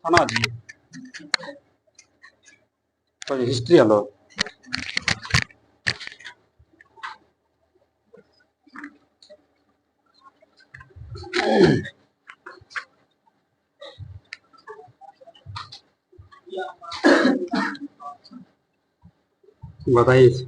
Anaji history hello बताइए।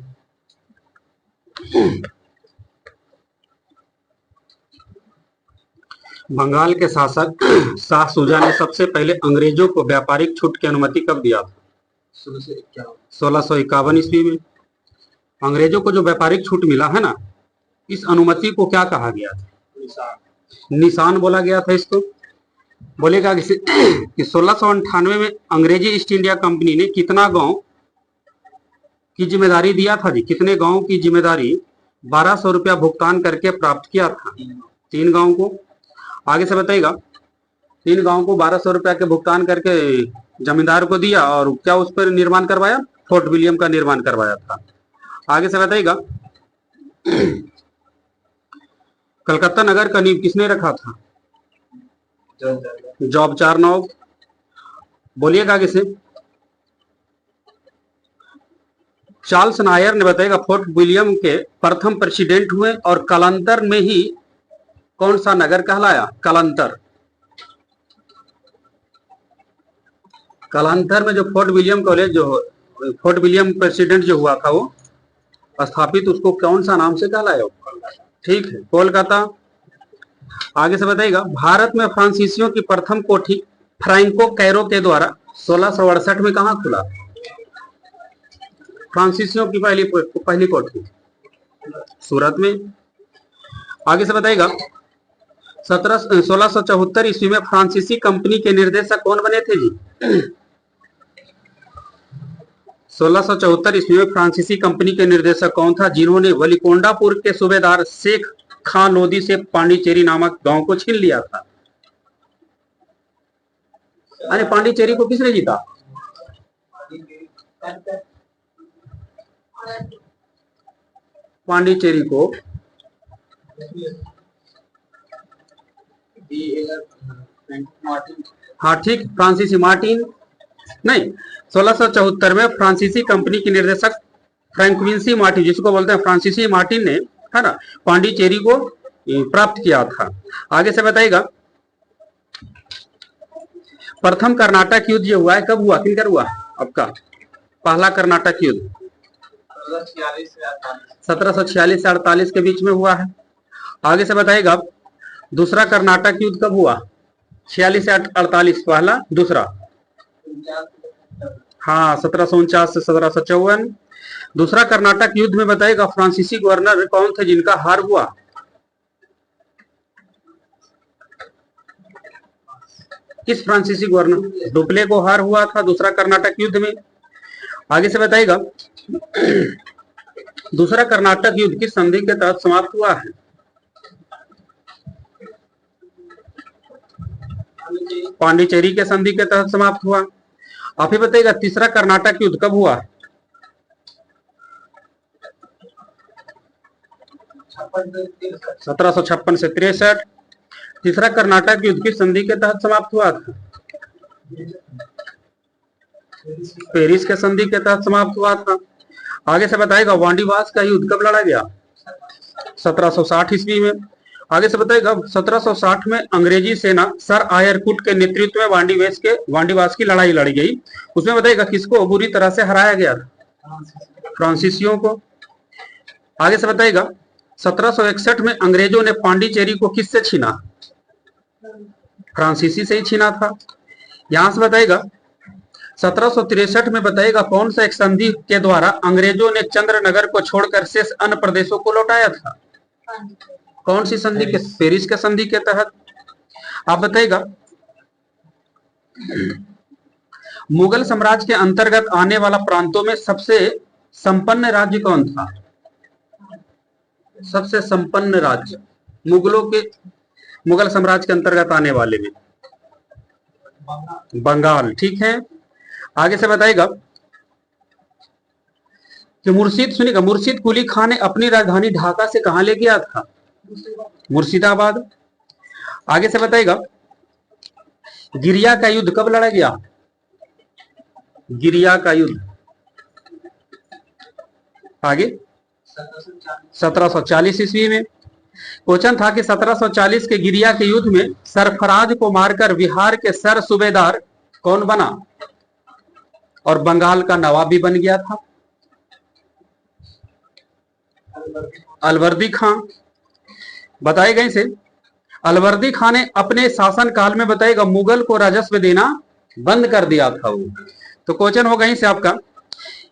बंगाल के शासक शाह शुजा ने सबसे पहले अंग्रेजों को व्यापारिक छूट की अनुमति कब दिया था? 1651 ईस्वी में। अंग्रेजों को जो व्यापारिक छूट मिला है ना, इस अनुमति को क्या कहा गया था? निशान बोला गया था इसको। बोलेगा कि 1698 में अंग्रेजी ईस्ट इंडिया कंपनी ने कितना गांव की जिम्मेदारी दिया था जी? कितने गांव की जिम्मेदारी 1200 रुपया भुगतान करके प्राप्त किया था? 3 गांव को। आगे से बताइएगा, 3 गांव को 1200 रुपया के भुगतान करके जमींदार को दिया और क्या उस पर निर्माण करवाया? फोर्ट विलियम का निर्माण करवाया था। आगे से बताइएगा, कलकत्ता नगर का नींव किसने रखा था? जॉब चारनॉग। बोलिएगा आगे से। चार्ल्स नायर ने बताएगा फोर्ट विलियम के प्रथम प्रेसिडेंट हुए और कालांतर में ही कौन सा नगर कहलाया? कालांतर। कालांतर में जो फोर्ट विलियम कॉलेज जो फोर्ट विलियम प्रेसिडेंट जो हुआ था वो स्थापित, उसको कौन सा नाम से कहलाया? ठीक है, कोलकाता। आगे से बताइएगा, भारत में फ्रांसीसियों की प्रथम कोठी फ्रैंको कैरो के द्वारा 1668 में कहां खुला? फ्रांसीसियों की पहली कोठी सूरत में। आगे से बताइएगा, 1674 ईस्वी में फ्रांसीसी कंपनी के निर्देशक कौन बने थे जी? 1674 ईस्वी में फ्रांसीसी कंपनी के निर्देशक कौन था जिन्होंने वलीकोंडापुर के सूबेदार शेख खां लोदी से पांडिचेरी नामक गांव को छीन लिया था? अरे पांडिचेरी को किसने जीता? पांडिचेरी को हाँ ठीक, फ्रांसीसी मार्टिन नहीं, 1674 में फ्रांसीसी कंपनी की निर्देशक फ्रैंकविंसी मार्टिन, जिसको बोलते हैं फ्रांसीसी मार्टिन ने, है ना, पांडिचेरी को प्राप्त किया था। आगे से बताइएगा, प्रथम कर्नाटक युद्ध जो हुआ है कब हुआ? किनकर हुआ आपका? पहला कर्नाटक युद्ध 1746 से 48 के बीच में हुआ है। आगे से बताइएगा, दूसरा कर्नाटक युद्ध कब हुआ? 46 से 48। पहला, दूसरा हाँ 1749 से 1754। दूसरा कर्नाटक युद्ध में बताइएगा फ्रांसीसी गवर्नर कौन थे जिनका हार हुआ? किस फ्रांसीसी गवर्नर? डुप्ले को हार हुआ था दूसरा कर्नाटक युद्ध में। आगे से बताइएगा, दूसरा कर्नाटक युद्ध किस संधि के तहत समाप्त हुआ है? पांडिचेरी के संधि के तहत समाप्त हुआ। आप ही बताइएगा, तीसरा कर्नाटक युद्ध कब हुआ? 1756 से 63। तीसरा कर्नाटक युद्ध किस संधि के तहत समाप्त हुआ था? पेरिस के संधि के तहत समाप्त हुआ था। आगे से बताएगा, वांडीवास का युद्ध कब लड़ा गया? 1760 ईस्वी में। आगे से बताएगा, 1760 में अंग्रेजी सेना सर आयरकुट के नेतृत्व में वांडीवास की लड़ाई लड़ी गई। उसमें बताएगा किसको बुरी तरह से हराया गया था? फ्रांसीसियों को। आगे से बताएगा, 1761 में अंग्रेजों ने पांडिचेरी को किससे छीना? फ्रांसीसी से ही छीना था। यहां से बताएगा, 1763 में बताएगा कौन सा एक संधि के द्वारा अंग्रेजों ने चंद्रनगर को छोड़कर शेष अन्य प्रदेशों को लौटाया था? कौन सी संधि के? पेरिस के संधि के तहत। आप बताइएगा, मुगल साम्राज्य के अंतर्गत आने वाला प्रांतों में सबसे संपन्न राज्य कौन था? सबसे संपन्न राज्य मुगल साम्राज्य के अंतर्गत आने वाले में बंगाल। ठीक है। आगे से बताएगा कि मुर्शिद कुली खान ने अपनी राजधानी ढाका से कहां ले गया था? मुर्शिदाबाद। आगे से बताएगा गिरिया का युद्ध कब लड़ा गया? गिरिया का युद्ध आगे 1740 ईस्वी में। क्वेश्चन था कि 1740 के गिरिया के युद्ध में सरफराज को मारकर बिहार के सर सूबेदार कौन बना और बंगाल का नवाब भी बन गया था? अलवर्दी खां। बताए गए से अलवर्दी खां ने अपने शासन काल में बताएगा मुगल को राजस्व देना बंद कर दिया था वो। तो क्वेश्चन होगा यहीं से आपका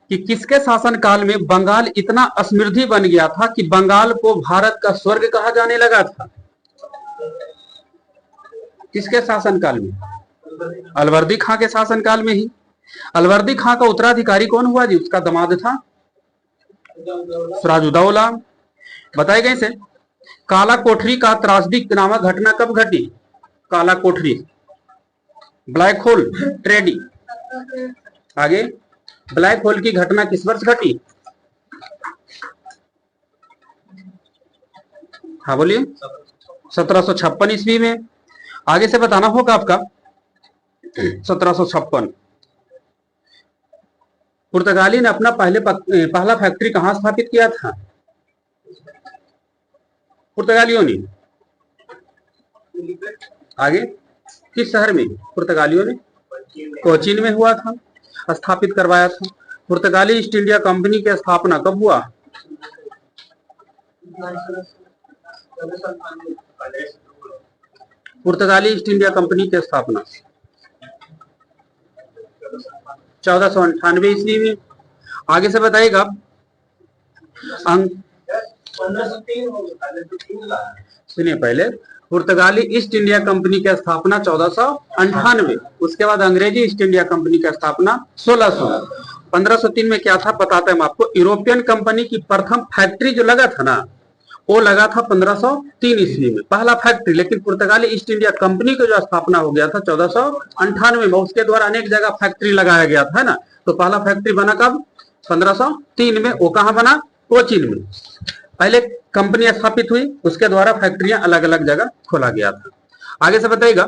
कि किसके शासन काल में बंगाल इतना समृद्धि बन गया था कि बंगाल को भारत का स्वर्ग कहा जाने लगा था? किसके शासन काल में? अलवर्दी खां के शासन काल में ही। अलवर्दी खां का उत्तराधिकारी कौन हुआ जी? उसका दामाद था सिराजुद्दौला। बताए गए से काला कोठरी का त्रासदी नामक घटना कब घटी? काला कोठरी, ब्लैक होल ट्रेडी। आगे ब्लैक होल की घटना किस वर्ष घटी? हाँ बोलिए। 1756 ईस्वी में। आगे से बताना होगा आपका 1756। पुर्तगाली ने अपना पहला फैक्ट्री कहां स्थापित किया था? पुर्तगालियों ने। आगे किस शहर में पुर्तगालियों ने? कोचीन में हुआ था, स्थापित करवाया था। पुर्तगाली ईस्ट इंडिया कंपनी की स्थापना कब हुआ? पुर्तगाली ईस्ट इंडिया कंपनी की स्थापना 1498 ईस्वी में। आगे से बताइएगा सुनिए पहले, पुर्तगाली ईस्ट इंडिया कंपनी की स्थापना 1498, उसके बाद अंग्रेजी ईस्ट इंडिया कंपनी की स्थापना 1600। 1503 में क्या था बताते हैं हम आपको। यूरोपियन कंपनी की प्रथम फैक्ट्री जो लगा था ना, वो लगा था 1503 ईस्वी में, पहला फैक्ट्री। लेकिन पुर्तगाली ईस्ट इंडिया कंपनी का जो स्थापना हो गया था 1498 में, उसके द्वारा अनेक जगह फैक्ट्री लगाया गया था ना। तो पहला फैक्ट्री बना कब? 1503 में। वो कहां बना? कोचीन में। पहले कंपनी स्थापित हुई, उसके द्वारा फैक्ट्रियां अलग अलग जगह खोला गया था। आगे से बताइएगा,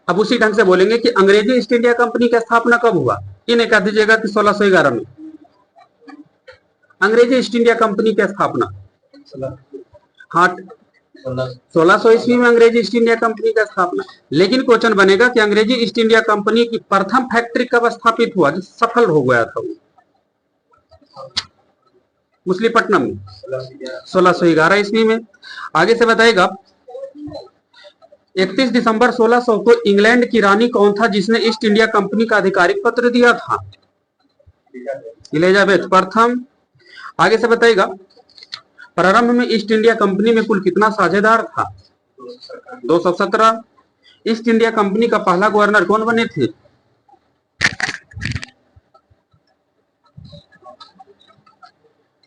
अब उसी ढंग से बोलेंगे कि अंग्रेजी ईस्ट इंडिया कंपनी की स्थापना कब हुआ? इन्हें कह दीजिएगा कि 1611 में अंग्रेजी ईस्ट इंडिया कंपनी की स्थापना। हाँ, 1600 ईस्वी में अंग्रेजी ईस्ट इंडिया कंपनी का स्थापना। लेकिन क्वेश्चन बनेगा कि अंग्रेजी ईस्ट इंडिया कंपनी की प्रथम फैक्ट्री कब स्थापित हुआ जो सफल हो गया था? वो मछलीपट्टनम में 1611 ईस्वी में। आगे से बताएगा 31 दिसंबर 1600 को इंग्लैंड की रानी कौन था जिसने ईस्ट इंडिया कंपनी का आधिकारिक पत्र दिया था? एलिजाबेथ प्रथम। आगे से बताइएगा प्रारंभ में ईस्ट इंडिया कंपनी में कुल कितना साझेदार था? 217। ईस्ट इंडिया कंपनी का पहला गवर्नर कौन बने थे?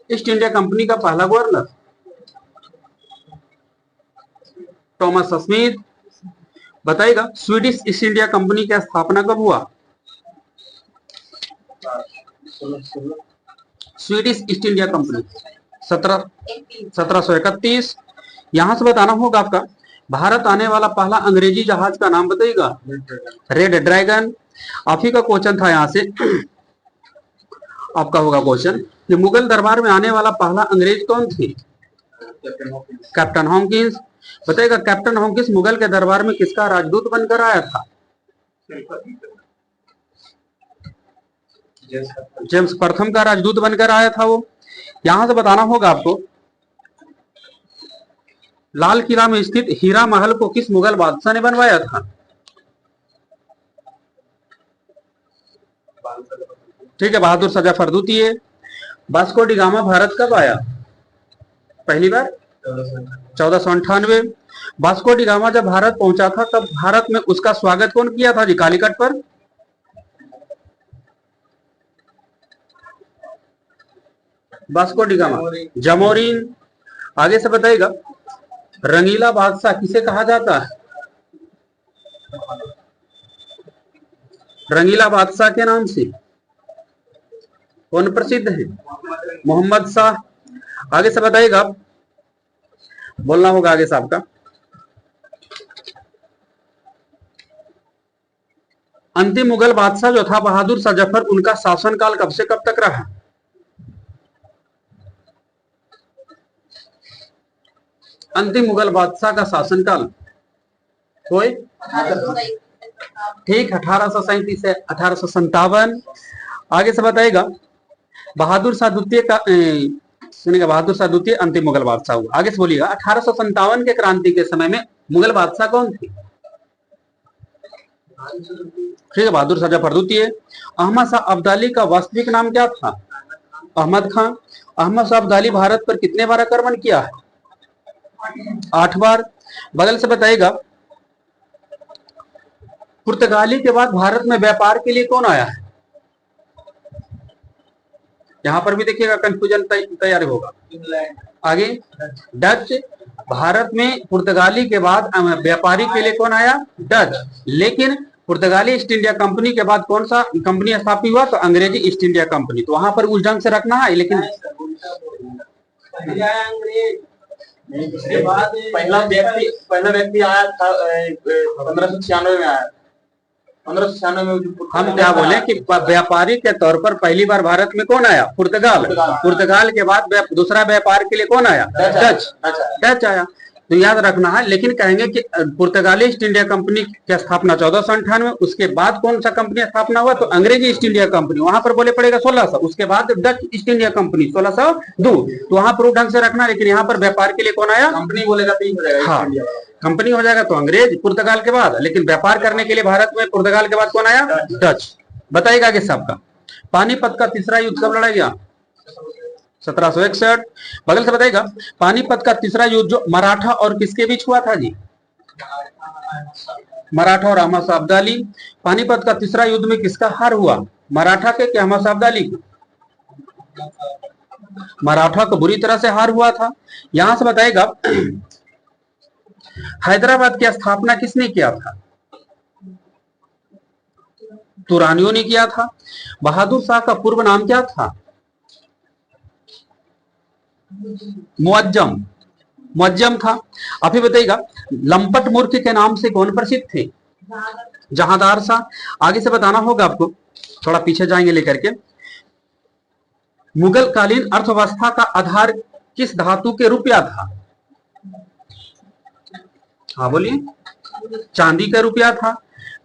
ईस्ट इंडिया कंपनी का पहला गवर्नर थॉमस स्मिथ। बताइएगा स्वीडिश ईस्ट इंडिया कंपनी की स्थापना कब हुआ? Swedish east India company 1731। यहां से बताना होगा आपका भारत आने वाला पहला अंग्रेजी जहाज का नाम बताइएगा। Red dragon. आप ही का क्वेश्चन था यहां से आपका होगा क्वेश्चन कि मुगल दरबार में आने वाला पहला अंग्रेज कौन थे? Captain Hawkins. बताइएगा कैप्टन हॉकिंस मुगल के दरबार में किसका राजदूत बनकर आया था? जेम्स प्रथम का राजदूत बनकर आया था वो। यहां से बताना होगा आपको लाल किला में स्थित हीरा महल को किस मुगल बादशाह ने बनवाया था? ठीक है, बहादुर शाह जफर द्वितीय। वास्को डी गामा भारत कब आया पहली बार? 1498। वास्को डी गामा जब भारत पहुंचा था तब भारत में उसका स्वागत कौन किया था जी कालीकट पर? Vasco D gamma Zamorin. आगे से बताइएगा रंगीला बादशाह किसे कहा जाता है? रंगीला बादशाह के नाम से कौन प्रसिद्ध है? मोहम्मद शाह। आगे से बताइएगा बोलना होगा आगे से आपका अंतिम मुगल बादशाह जो था बहादुर शाह जफर, उनका शासनकाल कब से कब तक रहा? अंतिम मुगल बादशाह का शासनकाल कोई ठीक 1837 से 1857। आगे से बताएगा बहादुर शाह द्वितीय का सुनिएगा, बहादुर शाह द्वितीय अंतिम मुगल बादशाह हुआ। आगे से बोलिएगा 1857 के क्रांति के समय में मुगल बादशाह कौन थे? ठीक है, बहादुर शाह जफर द्वितीय। अहमद शाह अब्दाली का वास्तविक नाम क्या था? अहमद खान। अहमद शाह अब्दाली भारत पर कितने बार आक्रमण किया है? 8 बार। बगल से बताइएगा पुर्तगाली के बाद भारत में व्यापार के लिए कौन आया है? यहां पर भी देखिएगा कंफ्यूजन तैयार होगा। आगे डच। भारत में पुर्तगाली के बाद व्यापारी के लिए कौन आया? डच। लेकिन पुर्तगाली ईस्ट इंडिया कंपनी के बाद कौन सा कंपनी स्थापित हुआ? तो अंग्रेजी ईस्ट इंडिया कंपनी। तो वहां पर उस ढंग से रखना है, लेकिन उसके बाद पहला व्यक्ति आया था 1596 में आया। 1596 में हम क्या बोले कि व्यापारी के तौर पर पहली बार भारत में कौन आया? पुर्तगाल। पुर्तगाल के बाद दूसरा व्यापार के लिए कौन आया? डच आया। तो याद रखना है, लेकिन कहेंगे कि पुर्तगाली ईस्ट इंडिया कंपनी की स्थापना 1498, उसके बाद कौन सा कंपनी स्थापना हुआ? तो अंग्रेजी ईस्ट इंडिया कंपनी। वहां पर बोले पड़ेगा 1600। उसके बाद डच ईस्ट इंडिया कंपनी 1602। तो वहां पर ढंग से रखना, लेकिन यहाँ पर व्यापार के लिए कौन आया? कंपनी बोलेगा तो हाँ, कंपनी हो जाएगा तो अंग्रेज पुर्तगाल के बाद, लेकिन व्यापार करने के लिए भारत में पुर्तगाल के बाद कौन आया? डच। बताइएगा कि सबका पानीपत का तीसरा युद्ध कब लड़ा गया? 1761। बगल से बताइएगा पानीपत का तीसरा युद्ध जो मराठा और किसके बीच हुआ था जी? मराठा और अहमद शाह अब्दाली। पानीपत का तीसरा युद्ध में किसका हार हुआ? मराठा के कि अहमद शाह अब्दाली के? मराठा को बुरी तरह से हार हुआ था। यहां से बताएगा हैदराबाद की स्थापना किसने किया था? तुरानियों ने किया था। बहादुर शाह का पूर्व नाम क्या था? मुअज्जम था। अभी बताइएगा लंपट मूर्ख के नाम से कौन प्रसिद्ध थे? जहांदार शाह। आगे से बताना होगा आपको, थोड़ा पीछे जाएंगे लेकर के। मुगल कालीन अर्थव्यवस्था का आधार किस धातु के रुपया था? हाँ बोलिए। चांदी का रुपया था।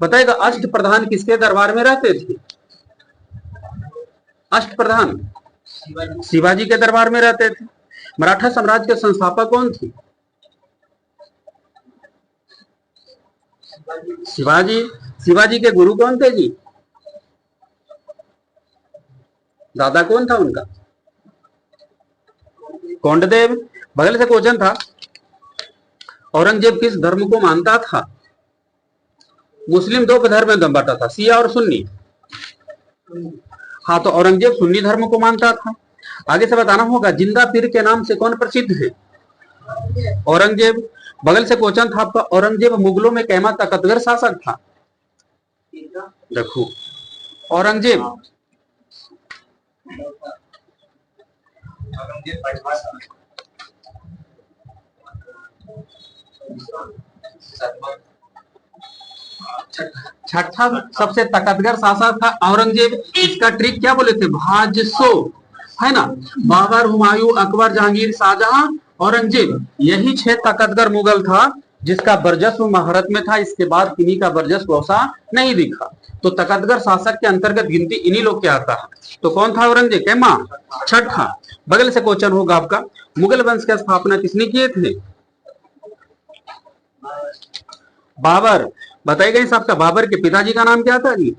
बताएगा अष्ट प्रधान किसके दरबार में रहते थे? अष्ट प्रधान शिवाजी के दरबार में रहते थे। मराठा साम्राज्य के संस्थापक कौन थे? शिवाजी। शिवाजी के गुरु कौन थे जी? दादा कौन था उनका? कोंडदेव। बगल से क्वेश्चन था औरंगजेब किस धर्म को मानता था? मुस्लिम दो धर्म में बांटा था, शिया और सुन्नी। हाँ, तो औरंगजेब सुन्नी धर्म को मानता था। आगे से बताना होगा जिंदा पीर के नाम से कौन प्रसिद्ध है? औरंगजेब। बगल से क्वेश्चन था आपका औरंगजेब मुगलों में कैमा ताकतवर शासक था? देखो औरंगजेब छठा सबसे ताकतवर शासक था औरंगजेब। इसका ट्रिक क्या बोले थे? भाजसो, है ना। बाबर, हुमायूं, अकबर, जहांगीर, शाहजहां, औरंगजेब, यही 6 ताकतवर मुगल था जिसका वर्चस्व भारत में था। इसके बाद किन्हीं का वर्चस्व वैसा नहीं दिखा। तो ताकतवर शासक के अंतर्गत गिनती इन्हीं लोग के आता है। तो कौन था औरंगजेब? कैमा छठा। बगल से क्वेश्चन होगा आपका मुगल वंश की स्थापना किसने किए थे? बाबर। बताइएगा इस आपका बाबर के पिताजी का नाम क्या था जी?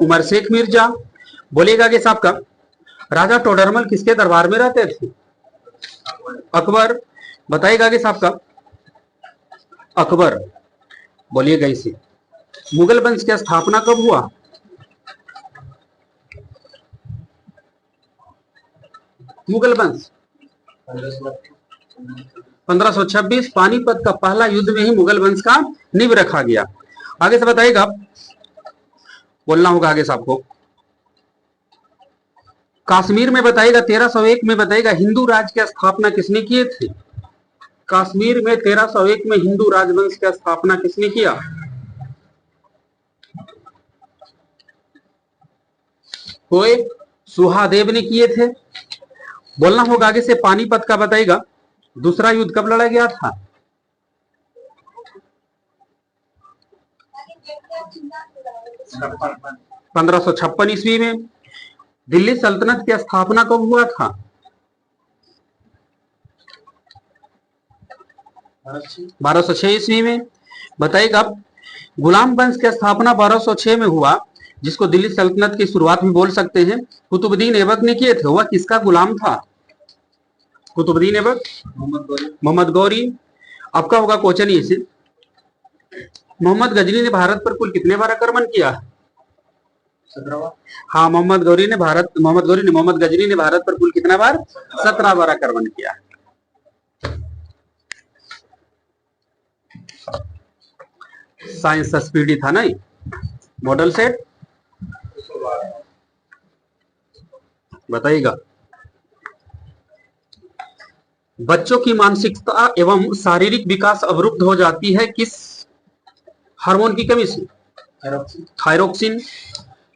उमर शेख मिर्जा। बोलिएगा कि साहब का राजा टोडरमल किसके दरबार में रहते थे? अकबर। बताइएगा कि साहब का अकबर। बोलिएगा इसे मुगल वंश की स्थापना कब हुआ? मुगल वंश 1526। पानीपत का पहला युद्ध में ही मुगल वंश का नींव रखा गया। आगे से बताइएगा, बोलना होगा आगे से आपको। कश्मीर में बताइएगा 1301 में बताइएगा हिंदू राज्य की स्थापना किसने किए थे? कश्मीर में 1301 में हिंदू राजवंश की स्थापना किसने किया? कोई सुहादेव ने किए थे। बोलना होगा आगे से। पानीपत का बताएगा। दूसरा युद्ध कब लड़ा गया था? 1556 ईस्वी में। दिल्ली सल्तनत की स्थापना कब हुआ था? 1206 ईस्वी में। बताइएगा। गुलाम वंश की स्थापना 1206 में हुआ, जिसको दिल्ली सल्तनत की शुरुआत भी बोल सकते हैं। कुतुबुद्दीन ऐबक ने किए थे। वह किसका गुलाम था? कुतुबुद्दीन ऐबक, मोहम्मद गौरी। आपका होगा क्वेश्चन ये से। मोहम्मद गजनी ने भारत पर कुल कितने बार आक्रमण किया? 17वां। हाँ, मोहम्मद गजनी ने भारत पर कुल कितना बार? 17 बार आक्रमण किया। साइंस स्पीडी था नहीं। मॉडल सेट बताइएगा। बच्चों की मानसिकता एवं शारीरिक विकास अवरुद्ध हो जाती है किस हार्मोन की कमी से? थायरोक्सिन।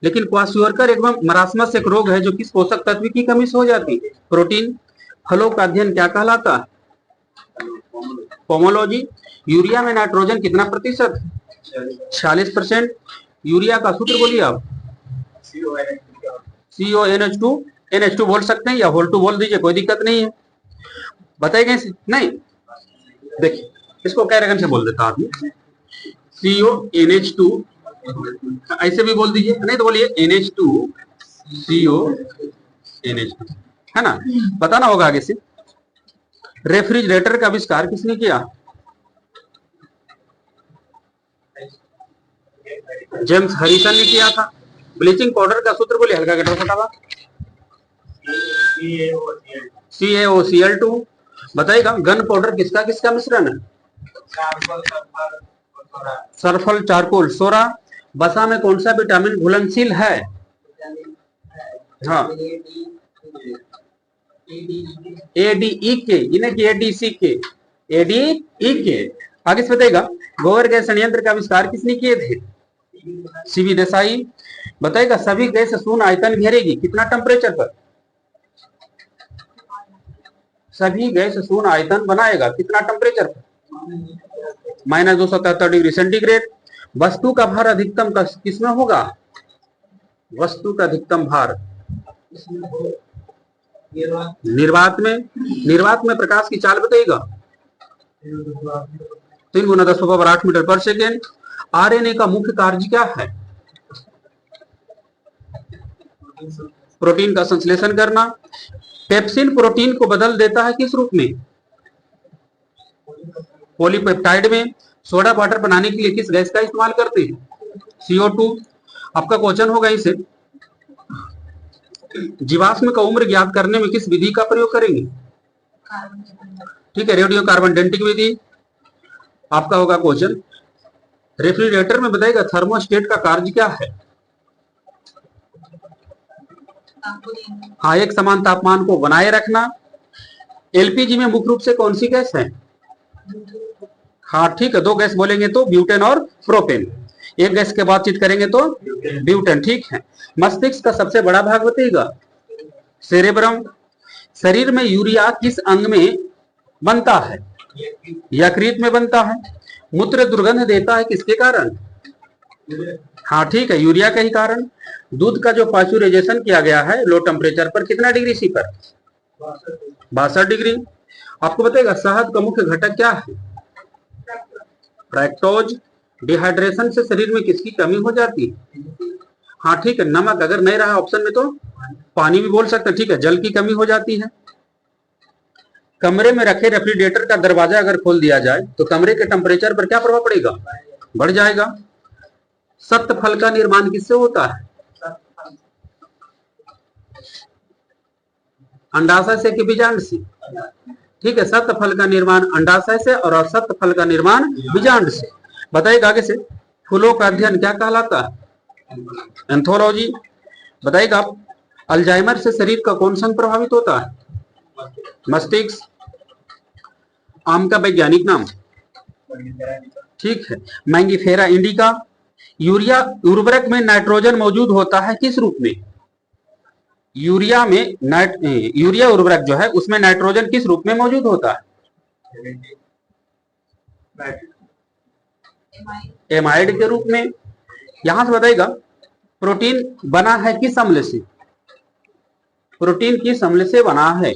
लेकिन क्वाशियोरकर एवं मरासमस एक रोग है जो किस पोषक तत्व की कमी से हो जाती है? प्रोटीन। फलों का अध्ययन क्या कहलाता है? पोमोलॉजी। यूरिया में नाइट्रोजन कितना प्रतिशत? 46%। यूरिया का सूत्र बोलिए आप। CONH2। NH2 बोल सकते हैं या होल 2 बोल दीजिए, कोई दिक्कत नहीं है। बताइए नहीं। देखिए, इसको कैरेगन से बोल देता आदमी। CONH2 ऐसे भी बोल दीजिए, नहीं तो बोलिए NH2 CONH2, है ना। बताना होगा आगे से। रेफ्रिजरेटर का आविष्कार किसने किया? जेम्स हैरिसन ने किया था। ब्लीचिंग पाउडर का सूत्र बोलिए, हल्का गटर फटावा। CaOCl2। बताइएगा। गन पाउडर किसका किसका मिश्रण है? सल्फर चारकोल सोरा। वसा में कौन सा विटामिन घुलनशील है? हाँ, ADEK, इन्हें ADEK। आगे से बताइएगा। गोबर गैस संयंत्र का आविष्कार किसने किए थे? सीवी देसाई। बताइएगा। सभी गैस शून्य आयतन घेरेगी कितना टेम्परेचर पर? सभी गैस शून्य आयतन बनाएगा कितना टेम्परेचर पर? -273 डिग्री सेंटीग्रेड। वस्तु का भार अधिकतम किसमें होगा? वस्तु का अधिकतम भार निर्वात में। निर्वात में प्रकाश की चाल बताइएगा। 3 × 10⁸ मीटर पर सेकेंड। RNA का मुख्य कार्य क्या है? प्रोटीन का संश्लेषण करना। पेप्सिन प्रोटीन को बदल देता है किस रूप में? पॉलीपेप्टाइड में। सोडा वाटर बनाने के लिए किस गैस का इस्तेमाल करते हैं? CO2। आपका क्वेश्चन होगा इसे। जीवाश्म का उम्र ज्ञात करने में किस विधि का प्रयोग करेंगे? ठीक है, रेडियो कार्बन डेंटिंग विधि। आपका होगा क्वेश्चन। रेफ्रिजरेटर में बताइएगा थर्मोस्टेट का कार्य क्या है? हाँ, एक समान तापमान को बनाए रखना। LPG में मुख्य रूप से कौन सी गैस है? हाँ ठीक है, 2 गैस बोलेंगे तो ब्यूटेन और प्रोपेन। एक गैस के बातचीत करेंगे तो ब्यूटेन। ठीक है। मस्तिष्क का सबसे बड़ा भाग बताइएगा। सेरेब्रम। शरीर में यूरिया किस अंग में बनता है? यकृत में बनता है। मूत्र दुर्गंध देता है किसके कारण? हाँ ठीक है, यूरिया के ही कारण। दूध का जो पाश्चराइजेशन किया गया है लो टेम्परेचर पर, कितना डिग्री सी पर? 62 डिग्री। आपको बताएगा शहद का मुख्य घटक क्या है? फ्रैक्टोज। डिहाइड्रेशन से शरीर में किसकी कमी हो जाती है? हाँ ठीक है, नमक। अगर नहीं रहा ऑप्शन में तो पानी भी बोल सकते हैं। ठीक है, जल की कमी हो जाती है। कमरे में रखे रेफ्रिजरेटर का दरवाजा अगर खोल दिया जाए तो कमरे के टेम्परेचर पर क्या प्रभाव पड़ेगा? बढ़ जाएगा। सत्त फल का निर्माण किससे होता है? अंडाशय से कि बीजांड से? ठीक है, सत्त फल का निर्माण अंडाशय से और असत्त फल का निर्माण बीजांड से। बताइएगा आगे से। फूलों का अध्ययन क्या कहलाता है? एंथोलॉजी। बताइएगा आप। अल्जाइमर से शरीर का कौन सा अंग प्रभावित होता है? मस्तिष्क। आम का वैज्ञानिक नाम? ठीक है, मैंगीफेरा इंडिका। यूरिया उर्वरक में नाइट्रोजन मौजूद होता है किस रूप में? यूरिया में यूरिया उर्वरक जो है उसमें नाइट्रोजन किस रूप में मौजूद होता है? एमाइड के रूप में। यहां से बताइएगा, प्रोटीन बना है किस अम्ल से? प्रोटीन किस अम्ल से बना है?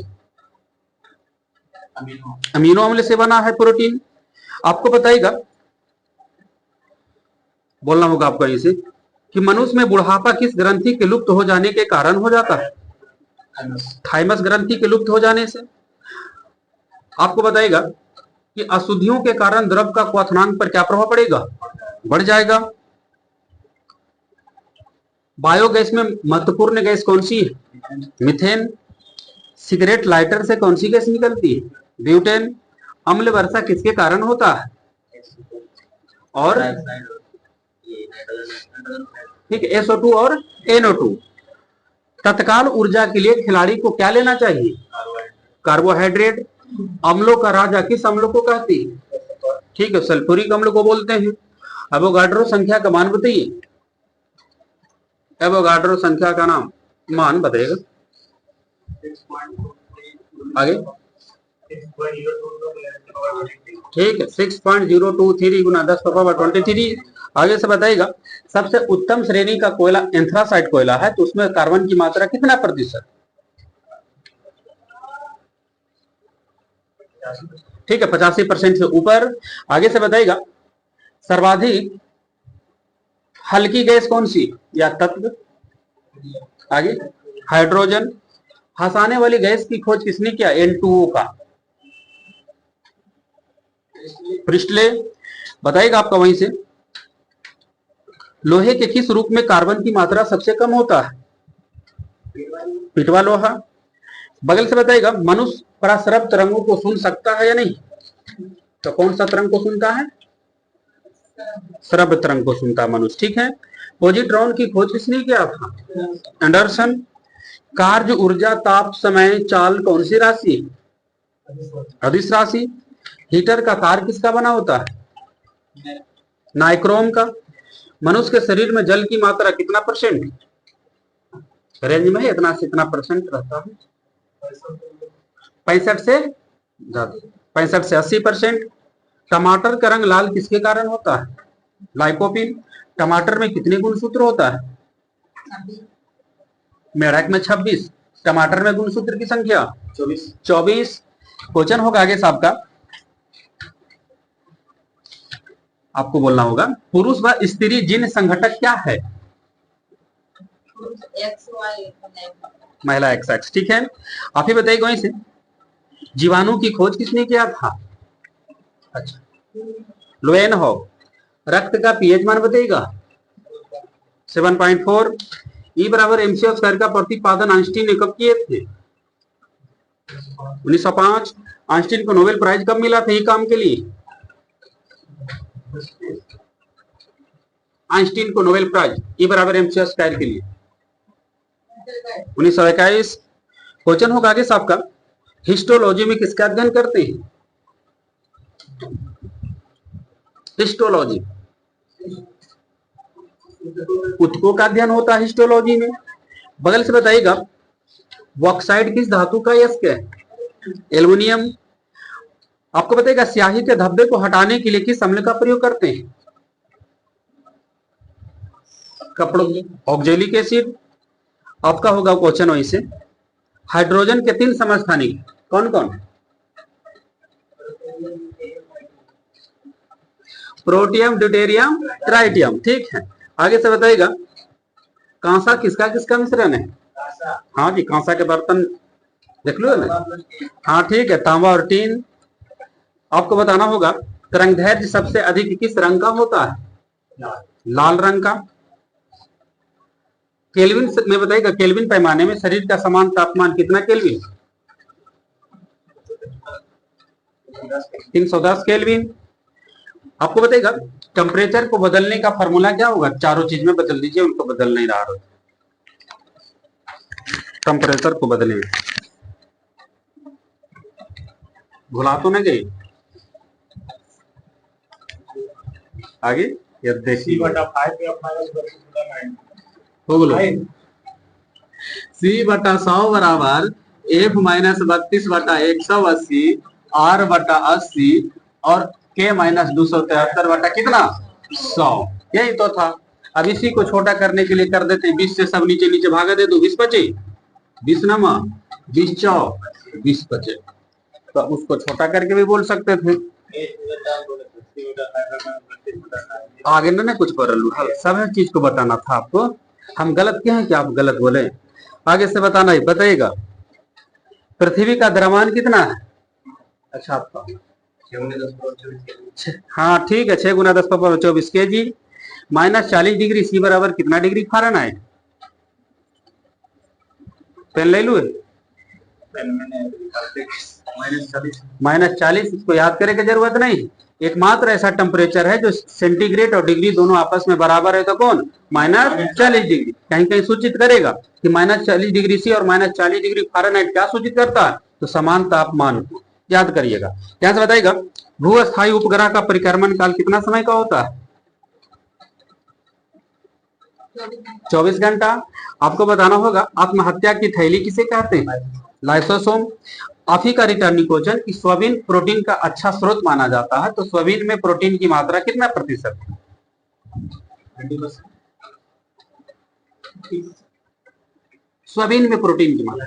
अमीनो अम्ल से बना है प्रोटीन। आपको बताइएगा, बोलना होगा आपको इसे, कि मनुष्य में बुढ़ापा किस ग्रंथि के लुप्त हो जाने के कारण हो जाता है? थाइमस ग्रंथि के लुप्त हो जाने से। आपको बताइएगा कि अशुद्धियों के कारण द्रव का क्वथनांक पर क्या प्रभाव पड़ेगा? बढ़ जाएगा। बायोगैस में महत्वपूर्ण गैस कौन सी है? मीथेन। सिगरेट लाइटर से कौन सी गैस निकलती है? ब्यूटेन। अम्ल वर्षा किसके कारण होता है? और ठीक है, SO2 और NO2। तत्काल ऊर्जा के लिए खिलाड़ी को क्या लेना चाहिए? कार्बोहाइड्रेट। अम्लों का राजा किस अम्ल को कहते हैं? ठीक है, सल्फ्यूरिक अम्ल को बोलते हैं। एवोगाड्रो संख्या का मान बताइए। एवोगाड्रो संख्या का मान बताइएगा। आगे ठीक है, 6.023 गुना 10⁻23। आगे से बताइएगा, सबसे उत्तम श्रेणी का कोयला एंथ्रासाइट कोयला है, तो उसमें कार्बन की मात्रा कितना प्रतिशत? ठीक है, 85% से ऊपर। आगे से बताइएगा, सर्वाधिक हल्की गैस कौन सी या तत्व? आगे हाइड्रोजन। हंसाने वाली गैस की खोज किसने किया? N2O का। प्रिस्टले। बताइएगा आपका वहीं से, लोहे के किस रूप में कार्बन की मात्रा सबसे कम होता है? पिटवा लोहा। बगल से बताइएगा, मनुष्य पराश्रव तरंगों को सुन सकता है या नहीं? तो कौन सा तरंग को सुनता है? श्रव्य तरंग को सुनता है मनुष्य। ठीक है। पॉजिट्रॉन की खोज किसने किया था? एंडरसन। कार्य ऊर्जा ताप समय चाल कौन सी राशि? अदिश राशि। हीटर का तार किसका बना होता है? नाइक्रोम का। मनुष्य के शरीर में जल की मात्रा कितना परसेंट रेंज में है? इतना से इतना परसेंट रहता है। 65 से ज्यादा, 65 से 80%। टमाटर का रंग लाल किसके कारण होता है? लाइकोपिन। टमाटर में कितने गुणसूत्र होता है? मेढक में 26। टमाटर में गुणसूत्र की संख्या 24। क्वेश्चन होगा आगे साहब का, आपको बोलना होगा, पुरुष व स्त्री जीन संघटक क्या है? महिला XX। ठीक है, आप ही बताइए वहीं से, जीवाणु की खोज किसने किया था? अच्छा, लोएनहॉग। रक्त का पीएच मान बताइएगा। 7.4। E बराबर MC स्क्वायर का प्रतिपादन आइंस्टीन ने कब किए थे? 1905। आइंस्टीन को नोबेल प्राइज कब मिला था ये काम के लिए? आइंस्टीन को नोबेल प्राइज E बराबर MC स्क्वायर के लिए 1921। क्वेश्चन होगा आगे साहब का, हिस्टोलॉजी में किसका अध्ययन करते हैं? हिस्टोलॉजी, ऊतकों का अध्ययन होता है हिस्टोलॉजी में। बगल से बताइएगा, बॉक्साइट किस धातु का यस्क है? एल्युमिनियम। आपको बताइएगा, स्याही के धब्बे को हटाने के लिए किस अम्ल का प्रयोग करते हैं? कपड़ों ऑक्जेलिक एसिड। आपका होगा क्वेश्चन वहीं से, हाइड्रोजन के 3 समस्थानिक कौन कौन? Protium, deuterium, tritium. ठीक है, आगे से बताइएगा, कांसा किसका किसका मिश्रण है? हाँ जी, कांसा के बर्तन देख लो ना। हाँ ठीक है, तांबा और टीन। आपको बताना होगा, तरंगदैर्घ्य सबसे अधिक किस रंग का होता है? लाल रंग का। केल्विन में बताइएगा, केल्विन पैमाने में शरीर का समान तापमान कितना केल्विन? 310 केल्विन। आपको बताइएगा, टेम्परेचर को बदलने का फॉर्मूला क्या होगा? चारों चीज में बदल दीजिए, उनको बदल नहीं रहा। टेम्परेचर को बदले, भुला तो नहीं गई? आगे ये सी देखिए बटा 5 F माइनस 32 हो बोलो सी बटा 100 बराबर F माइनस 32/180 R बटा 80 और K माइनस 273 बटा कितना 100। यही तो था। अब इसी को छोटा करने के लिए कर देते 20 से सब नीचे नीचे भागा दे दो 20 बचे 20 नमा 20 चौक 20 बचे तो उसको छोटा करके भी बोल सकते थे। आगे ना कुछ बोलू सब चीज को बताना था आपको। हम गलत क्या है कि आप गलत बोले। आगे से बताना ही बताइएगा पृथ्वी का द्रव्यमान कितना है। अच्छा आपका हाँ ठीक है 6 गुना 10⁻24 kg माइनस 40 डिग्री सी बराबर कितना डिग्री फ़ारेनहाइट। पेन ले लू -40 इसको याद करने की जरूरत नहीं। एकमात्र ऐसा टेम्परेचर है जो सेंटीग्रेड और डिग्री दोनों आपस में बराबर है तो कौन -40 डिग्री। कहीं कहीं सूचित करेगा कि -40 डिग्री सी और -40 डिग्री फ़ारेनहाइट क्या सूचित करता है तो समान तापमान को याद करिएगा। ध्यान से बताइएगा भूस्थायी उपग्रह का परिक्रमण काल कितना समय का होता है 24 घंटा। आपको बताना होगा आत्महत्या की थैली किसे कहते हैं लाइसोसोम। अफ्रीका रिटर्निकोजन की सोयाबीन प्रोटीन का अच्छा स्रोत माना जाता है तो सोयाबीन में प्रोटीन की मात्रा कितना प्रतिशत है सोयाबीन में प्रोटीन की मात्रा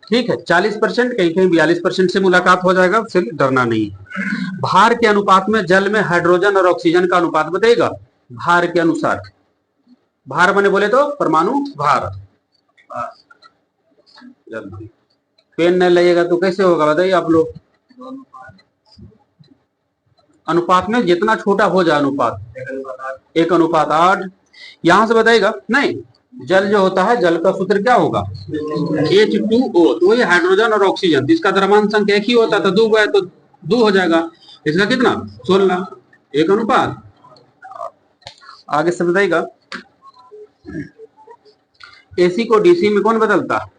ठीक है 40% कहीं कहीं 42% से मुलाकात हो जाएगा उससे डरना नहीं है। भार के अनुपात में जल में हाइड्रोजन और ऑक्सीजन का अनुपात बताइएगा भार के अनुसार। भार बने बोले तो परमाणु भार। पेन नहीं लगेगा तो कैसे होगा बताइए आप लोग। अनुपात में जितना छोटा हो जाए अनुपात 1:8 यहां से बताइएगा नहीं। जल जो होता है जल का सूत्र क्या होगा H2O तो ये हाइड्रोजन और ऑक्सीजन इसका द्रव्यमान संख्या एक ही होता तो 2 है तो 2 हो जाएगा। इसका कितना 16 1:8। आगे से बताइएगा एसी को डीसी में कौन बदलता है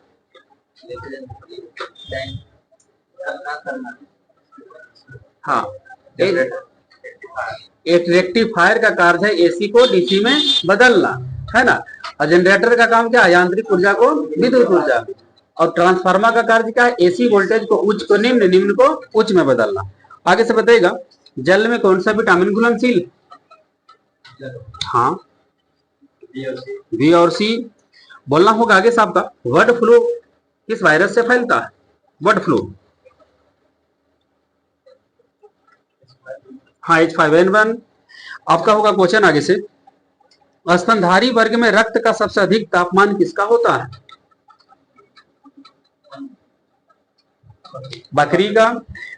हाँ एक रेक्टिफायर का कार्य है एसी को डीसी में बदलना है ना। और जनरेटर का काम क्या है यांत्रिक ऊर्जा को विद्युत ऊर्जा और ट्रांसफार्मर का कार्य क्या है एसी वोल्टेज को उच्च को निम्न निम्न को उच्च में बदलना। आगे से बताइएगा जल में कौन सा विटामिन घुलनशील हाँ बी और सी। बोलना होगा आगे साहब का बर्ड फ्लू किस वायरस से फैलता है बर्ड फ्लू हाँ H5N1। आपका होगा क्वेश्चन आगे से स्तनधारी वर्ग में रक्त का सबसे अधिक तापमान किसका होता है बकरी का।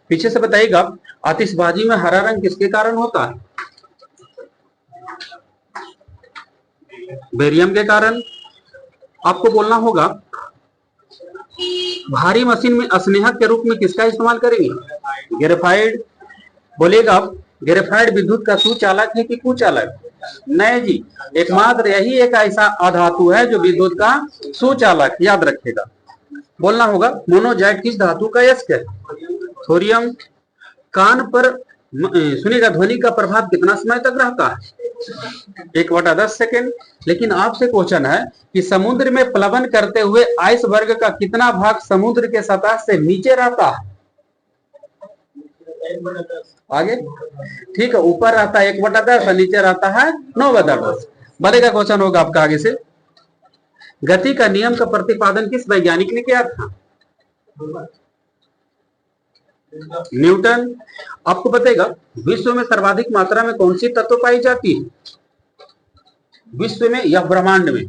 पीछे से बताइएगा आतिशबाजी में हरा रंग किसके कारण होता है बेरियम के कारण। आपको बोलना होगा भारी मशीन में स्नेहक के रूप में किसका इस्तेमाल करेंगे ग्रेफाइट। बोलिएगा आप ग्रेफाइट विद्युत का सुचालक है कि कुचालक नहीं जी एकमात्र यही एक ऐसा अधातु है जो विद्युत का सुचालक याद रखेगा। बोलना होगा मोनोजाइट किस धातु का यस्क है थोरियम। कान पर सुनिएगा ध्वनि का प्रभाव कितना समय तक रहता है 1/10 सेकेंड। लेकिन आपसे क्वेश्चन है कि समुद्र में प्लवन करते हुए आइसबर्ग का कितना भाग समुद्र के सतह से नीचे रहता है आगे ठीक है ऊपर रहता है 1/10 और नीचे रहता है 9/10। बढ़ेगा क्वेश्चन होगा आपका आगे से गति का नियम का प्रतिपादन किस वैज्ञानिक ने किया था न्यूटन। आपको बताएगा विश्व में सर्वाधिक मात्रा में कौन सी तत्व पाई जाती है विश्व में या ब्रह्मांड में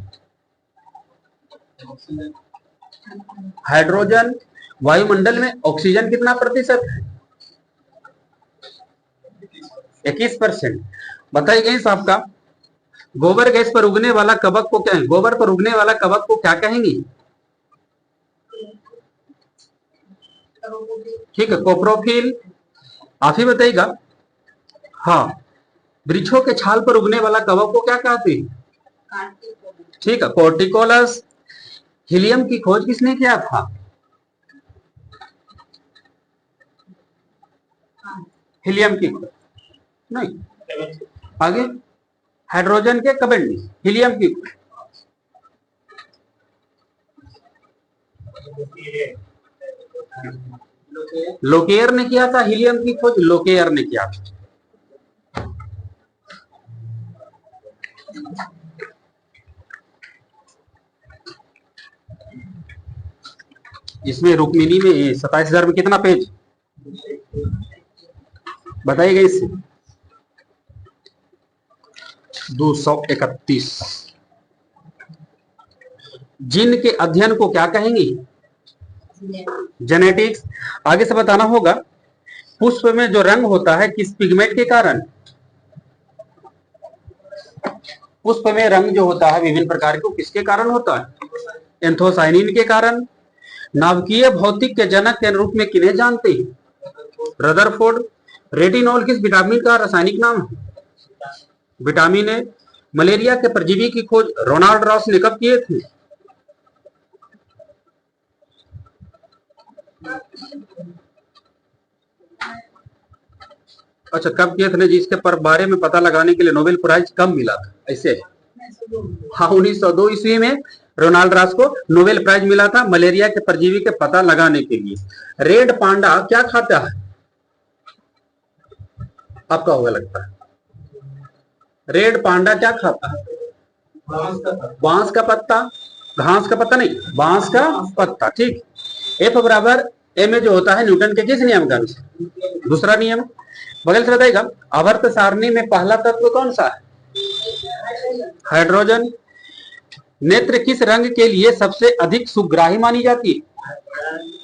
हाइड्रोजन। वायुमंडल में ऑक्सीजन कितना प्रतिशत है 21%। बताइए इस आपका गोबर गैस पर उगने वाला कवक को क्या है गोबर पर उगने वाला कवक को क्या कहेंगे ठीक है कोप्रोफिल। आप ही बताइएगा हाँ वृक्षों के छाल पर उगने वाला कवक को क्या कहते हैं ठीक है कॉर्टिकोलस। हीलियम की खोज किसने किया था हीलियम की खोज नहीं आगे हाइड्रोजन के कबेंडी, हीलियम की लोकेयर ने किया था, हीलियम की खोज लोकेयर ने किया था। इसमें रुक्मिणी में 27,000 में कितना पेज बताइएगा? इससे 231। जीन के अध्ययन को क्या कहेंगे? जेनेटिक्स। आगे से बताना होगा पुष्प में जो रंग होता है किस पिगमेंट के कारण? पुष्प में रंग जो होता है विभिन्न प्रकार के किसके कारण होता है? एंथोसाइनिन के कारण। नाभिकीय भौतिक के जनक के रूप में किन्हें जानते हैं? रदरफोर्ड। रेटिनॉल किस विटामिन का रासायनिक नाम है? Vitamin A. मलेरिया के परजीवी की खोज रोनाल्ड रॉस ने कब किए थे? अच्छा, कब किए थे? जिसके पर बारे में पता लगाने के लिए नोबेल प्राइज कब मिला था? ऐसे हाँ, 1902 ईस्वी में रोनाल्ड रॉस को नोबेल प्राइज मिला था मलेरिया के परजीवी के पता लगाने के लिए। रेड पांडा क्या खाता है? आपका होगा लगता है। रेड पांडा क्या खाता है? बांस का पत्ता। घास का पत्ता नहीं, बांस का पत्ता। ठीक। एफ बराबर एम में जो होता है न्यूटन के किस नियम का अनुसार? दूसरा नियम। बगल से बताइएगा आवर्त सारणी में पहला तत्व कौन सा है? हाइड्रोजन। नेत्र किस रंग के लिए सबसे अधिक सुग्राही मानी जाती है?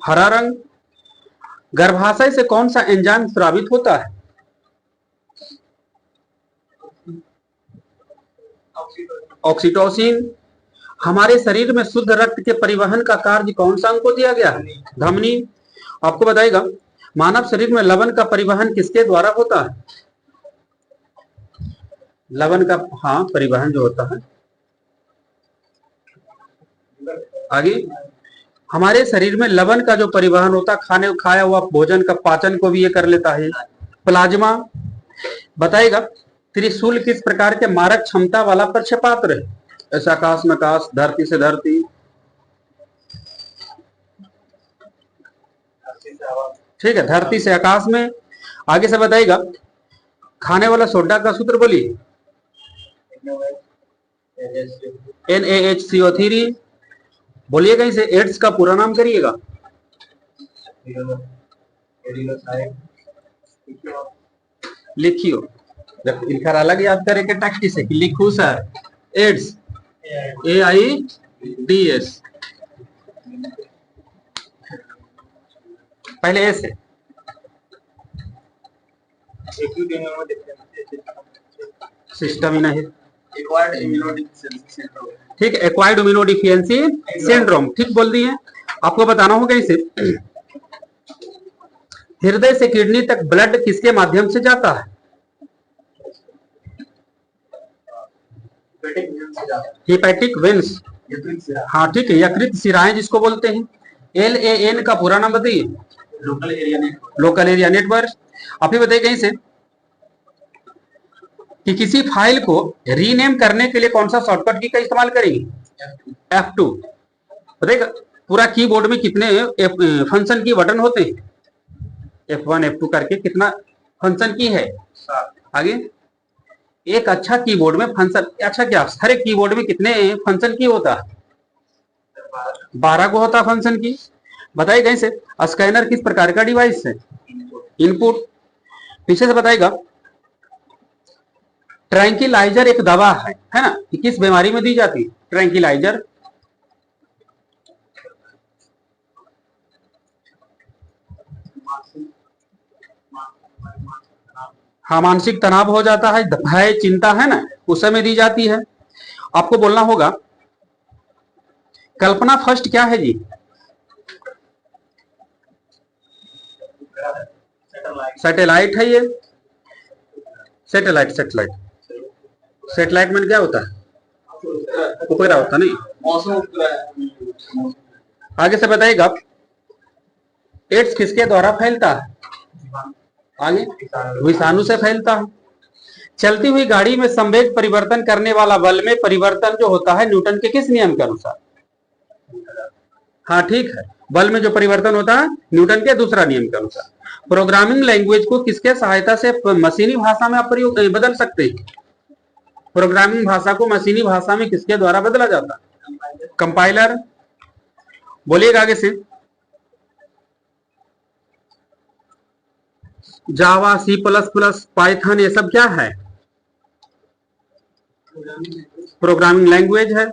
हरा रंग। गर्भाशय से कौन सा एंजाइम स्रावित होता है? ऑक्सीटोसिन। हमारे शरीर में शुद्ध रक्त के परिवहन का कार्य कौन सा अंग को दिया गया है? धमनी। आपको बताएगा मानव शरीर में लवण का परिवहन किसके द्वारा होता है? लवण का हाँ परिवहन जो होता है। आगे हमारे शरीर में लवण का जो परिवहन होता है खाने खाया हुआ भोजन का पाचन को भी ये कर लेता है। प्लाज्मा। बताएगा त्रिशूल किस प्रकार के मारक क्षमता वाला प्रक्षेपात्र है? ऐसा आकाश में आकाश, धरती से धरती। ठीक है, धरती से आकाश में। आगे से बताइएगा खाने वाला सोडा का सूत्र बोलिए। NaHCO3। बोलिएगा इसे एड्स का पूरा नाम करिएगा। लिखियो, लिखा अलग याद करे के टैक्टिस है कि लिखू सर। Ads AIDS। पहले ए से सिस्टम ही नहीं। ठीक है, एक्वायर्ड इम्यूनोडिफिशियंसी सिंड्रोम। ठीक बोल दिए। आपको बताना होगा इसे हृदय से किडनी तक ब्लड किसके माध्यम से जाता है? Hepatic veins. हाँ ठीक है, यकृत शिराएं जिसको बोलते हैं। LAN का पूरा नाम बताइए। Local area network. आप ही बताइए कहीं से कि किसी फाइल को रीनेम करने के लिए कौन सा शॉर्टकट की का इस्तेमाल करेंगे? F2। बताइएगा पूरा कीबोर्ड में कितने फंक्शन की बटन होते हैं? F1 F2 करके कितना फंक्शन की है? आगे एक अच्छा कीबोर्ड में फंक्शन अच्छा क्या हर एक कीबोर्ड में कितने फंक्शन की होता है? 12 को होता फंक्शन की। बताइए कहीं से स्कैनर किस प्रकार का डिवाइस है? इनपुट। पीछे से बताएगा ट्रैंक्विलाइजर एक दवा है ना, कि किस बीमारी में दी जाती है? ट्रैंक्विलाइजर। हाँ, मानसिक तनाव हो जाता है, भय चिंता है ना, उस समय दी जाती है। आपको बोलना होगा कल्पना फर्स्ट क्या है जी? सैटेलाइट है ये। सैटेलाइट सैटेलाइट में क्या होता है? उपग्रह होता नहीं। आगे से बताइएगा एड्स किसके द्वारा फैलता है? आगे विषाणु से फैलता है। चलती हुई गाड़ी में संवेग परिवर्तन करने वाला बल में परिवर्तन जो होता है न्यूटन के किस नियम के अनुसार? हाँ ठीक है, बल में जो परिवर्तन होता है न्यूटन के दूसरा नियम के अनुसार। प्रोग्रामिंग लैंग्वेज को किसके सहायता से मशीनी भाषा में आप प्रयोग बदल सकते हैं? प्रोग्रामिंग भाषा को मशीनी भाषा में किसके द्वारा बदला जाता है? कंपाइलर। बोलिएगा आगे से। जावा, सी प्लस प्लस, पाइथन, ये सब क्या है? प्रोग्रामिंग लैंग्वेज है।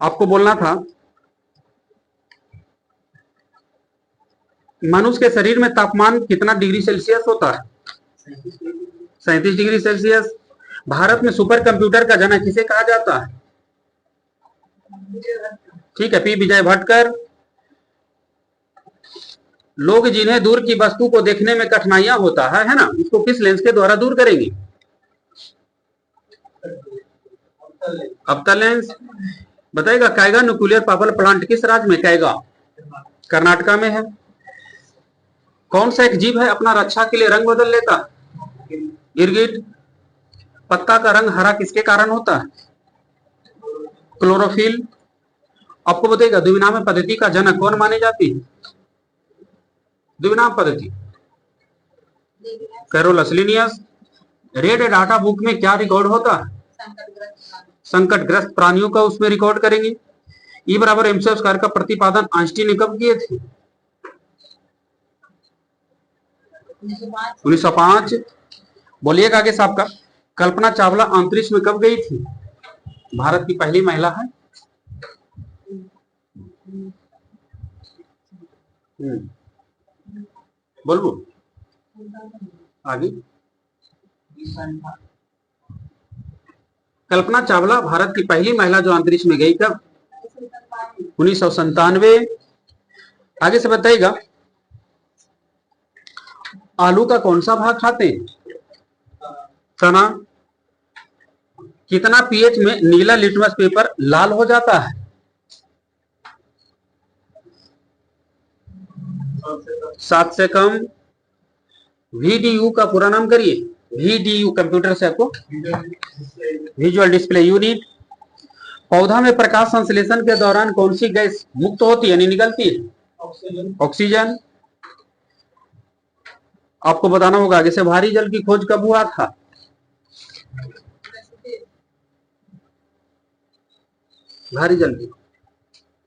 आपको बोलना था मनुष्य के शरीर में तापमान कितना डिग्री सेल्सियस होता है? 37 डिग्री सेल्सियस। भारत में सुपर कंप्यूटर का जनक किसे कहा जाता है? ठीक है, पी विजय भटकर। लोग जिन्हें दूर की वस्तु को देखने में कठिनाइयां होता है ना, उसको किस लेंस के द्वारा दूर करेंगे? अवतल लेंस। बताइएगा कैगा न्यूक्लियर पावर प्लांट किस राज्य में? कैगा कर्नाटका में है। कौन सा एक जीव है अपना रक्षा के लिए रंग बदल लेता है? गिरगिट। पत्ता का रंग हरा किसके कारण होता है? क्लोरोफिल। आपको बताइएगा द्विनाम पद्धति का जनक कौन मानी जाती है? द्विनाम पद्धति Carolus Linnaeus. Red data book में क्या रिकॉर्ड होता है? संकटग्रस्त प्राणियों का उसमें रिकॉर्ड करेंगे। ई बराबर एमसी स्क्वायर का प्रतिपादन आइंस्टीन ने कब किए थे? 1905। बोलिएगा आगे साहब का। कल्पना चावला अंतरिक्ष में कब गई थी? भारत की पहली महिला है। बोलो आगे। कल्पना चावला भारत की पहली महिला जो अंतरिक्ष में गई कब? 1997। आगे से बताइएगा आलू का कौन सा भाग खाते हैं? तना। कितना पीएच में नीला लिटमस पेपर लाल हो जाता है? 7 से कम। VDU का पूरा नाम करिए। VDU कंप्यूटर से आपको विजुअल डिस्प्ले यूनिट। पौधा में प्रकाश संश्लेषण के दौरान कौन सी गैस मुक्त होती है यानी निकलती है? ऑक्सीजन। आपको बताना होगा आगे से भारी जल की खोज कब हुआ था? भारी जल की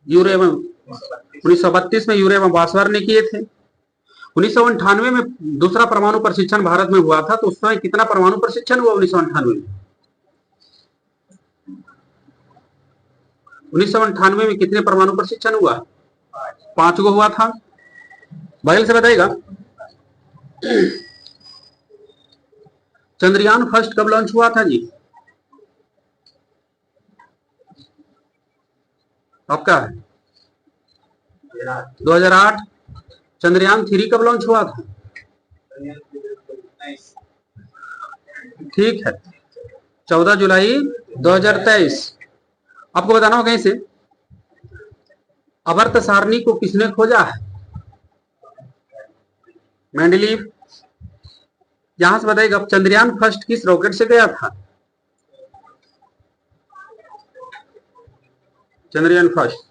यूरे एवं 1932 में यूरे एवं बासवार ने किए थे। 1998 में दूसरा परमाणु प्रशिक्षण भारत में हुआ था, तो उस समय कितना परमाणु प्रशिक्षण हुआ? 1998 में कितने परमाणु प्रशिक्षण हुआ? 5 गो हुआ था। बगल से बताइएगा चंद्रयान फर्स्ट कब लॉन्च हुआ था जी? आपका है 2008। चंद्रयान 3 कब लॉन्च हुआ था? ठीक है 14 जुलाई 2023। आपको बताना होगा कहीं से अवर्त सारणी को किसने खोजा है? मेंडलीव। यहां से बताइएगा चंद्रयान फर्स्ट किस रॉकेट से गया था? चंद्रयान फर्स्ट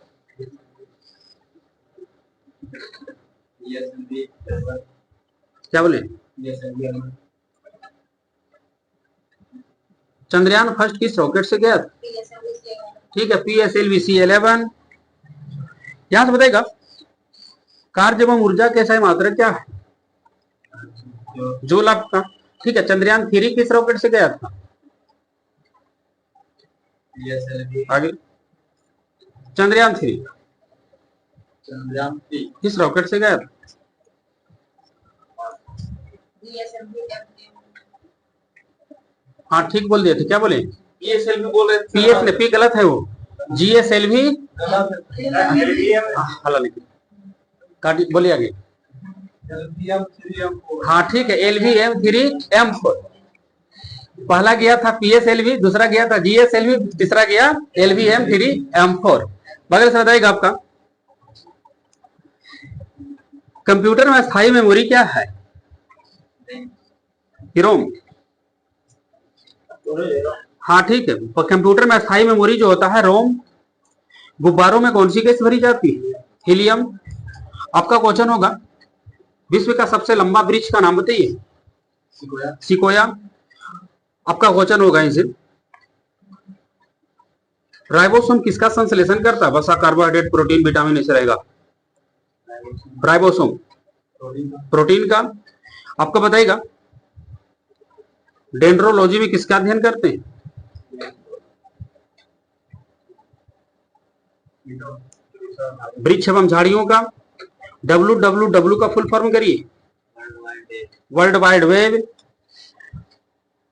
क्या बोले? चंद्रयान फर्स्ट किस रॉकेट से गया था? ठीक है PSLV-C11। यहां से बताइएगा कार्य एवं ऊर्जा के सही मात्रक क्या है? जूल आपका। ठीक है चंद्रयान 3 किस रॉकेट से गया था? आगे चंद्रयान 3 किस रॉकेट से गया था? हाँ ठीक बोल दिए थे। क्या बोले? PSLV बोल रहे थे। PSLV गलत है वो। GSLV बोलिए आगे। हाँ ठीक है LVM-3M4। पहला गया था PSLV, दूसरा गया था GSLV, तीसरा गया LVM-3M4। बगल से बताइएगा आपका कंप्यूटर में स्थायी मेमोरी क्या है? रोम। हाँ ठीक है, कंप्यूटर में अस्थाई मेमोरी जो होता है रोम। गुब्बारों में कौन सी गैस भरी जाती है? हीलियम। आपका क्वेश्चन होगा विश्व का सबसे लंबा वृक्ष का नाम बताइए। सिकोया। आपका क्वेश्चन होगा इनसे राइबोसोम किसका संश्लेषण करता है? वसा, कार्बोहाइड्रेट, प्रोटीन, विटामिन ऐसे रहेगा। राइबोसोम प्रोटीन का। आपको बताएगा डेंड्रोलॉजी में किसका अध्ययन करते हैं? वृक्ष एवं झाड़ियों का। WWW का फुल फॉर्म करिए। World wide web.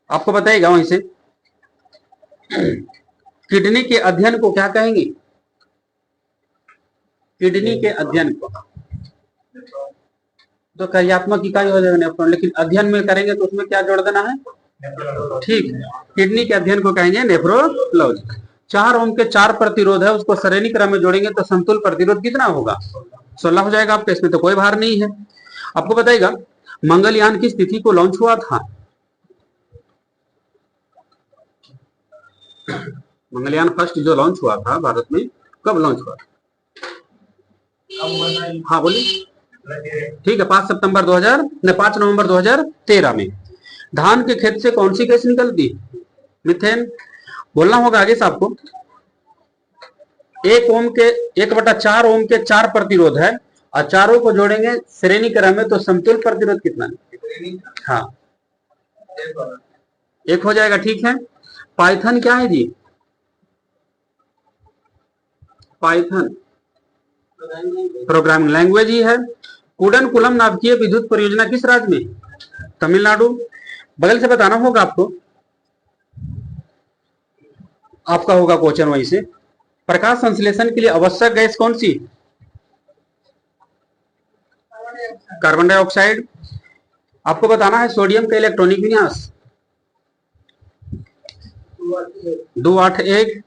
आपको बताएगा वहीं से किडनी के अध्ययन को क्या कहेंगे? किडनी के अध्ययन को तो कार्यात्मक इकाई हो जाएगा, लेकिन अध्ययन में करेंगे तो उसमें क्या जोड़ देना है? ठीक है, किडनी के अध्ययन को कहेंगे नेफ्रोलॉजी। 4 ओम के 4 प्रतिरोध है, उसको श्रेणी क्रम में जोड़ेंगे तो संतुल प्रतिरोध कितना होगा? 16 हो जाएगा आपके, इसमें तो कोई भार नहीं है। आपको बताएगा मंगलयान किस तिथि को लॉन्च हुआ था? मंगलयान फर्स्ट जो लॉन्च हुआ था भारत में, कब लॉन्च हुआ था? हाँ बोलिए। ठीक है, 5 नवंबर 2013 में। धान के खेत से कौन सी गैस निकलती? मीथेन। बोलना होगा आगे से आपको 1/4 ओम के 4 प्रतिरोध है और चारों को जोड़ेंगे श्रेणी क्रम में तो समतुल प्रतिरोध कितना है? हाँ 1 हो जाएगा। ठीक है, पाइथन क्या है जी? पाइथन प्रोग्रामिंग लैंग्वेज ही है। कुडनकुलम नाभिकीय विद्युत परियोजना किस राज्य में? तमिलनाडु। बगल से बताना होगा आपको, आपका होगा क्वेश्चन वहीं से प्रकाश संश्लेषण के लिए आवश्यक गैस कौन सी? Carbon dioxide. आपको बताना है सोडियम का इलेक्ट्रॉनिक विन्यास 281।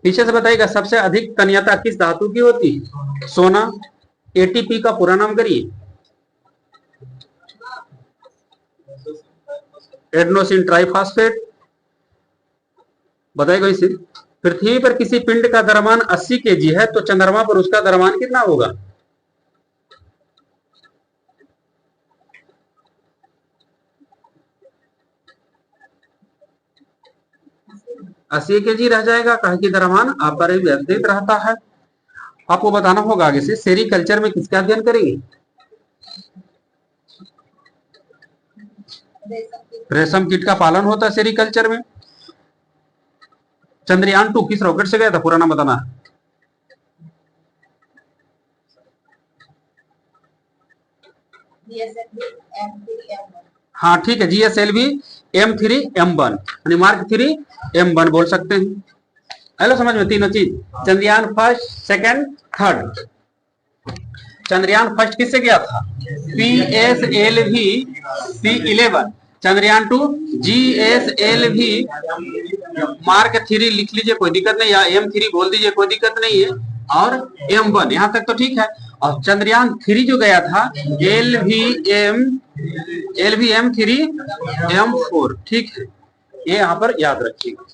पीछे से बताइएगा सबसे अधिक तन्यता किस धातु की होती है? सोना। एटीपी का पूरा नाम करिए। Adenosine triphosphate. बताइएगा इसे पृथ्वी पर किसी पिंड का द्रव्यमान 80 kg है तो चंद्रमा पर उसका द्रव्यमान कितना होगा? 80 kg रह जाएगा, कहे कि द्रव्यमान अपरिवर्तित रहता है। आपको बताना होगा आगे से सेरीकल्चर में किसका अध्ययन करेंगे? रेशम कीट का पालन होता है सेरीकल्चर में। चंद्रयान 2 किस रॉकेट से गया था? पूरा नाम बताना है। हाँ ठीक है, GSLV M3M1 यानी मार्क 3 M1 बोल सकते हैं। हेलो समझ में तीनों चीज। Chandrayaan first, second, third. Chandrayaan first किससे गया था? PSLV C11। Chandrayaan 2 GSLV mark 3 लिख लीजिए कोई दिक्कत नहीं, या M3 बोल दीजिए कोई दिक्कत नहीं है, और M1 यहां तक तो ठीक है। और चंद्रयान 3 जो गया था LVM3M4। ठीक है, ये यहां पर याद रखिएगा।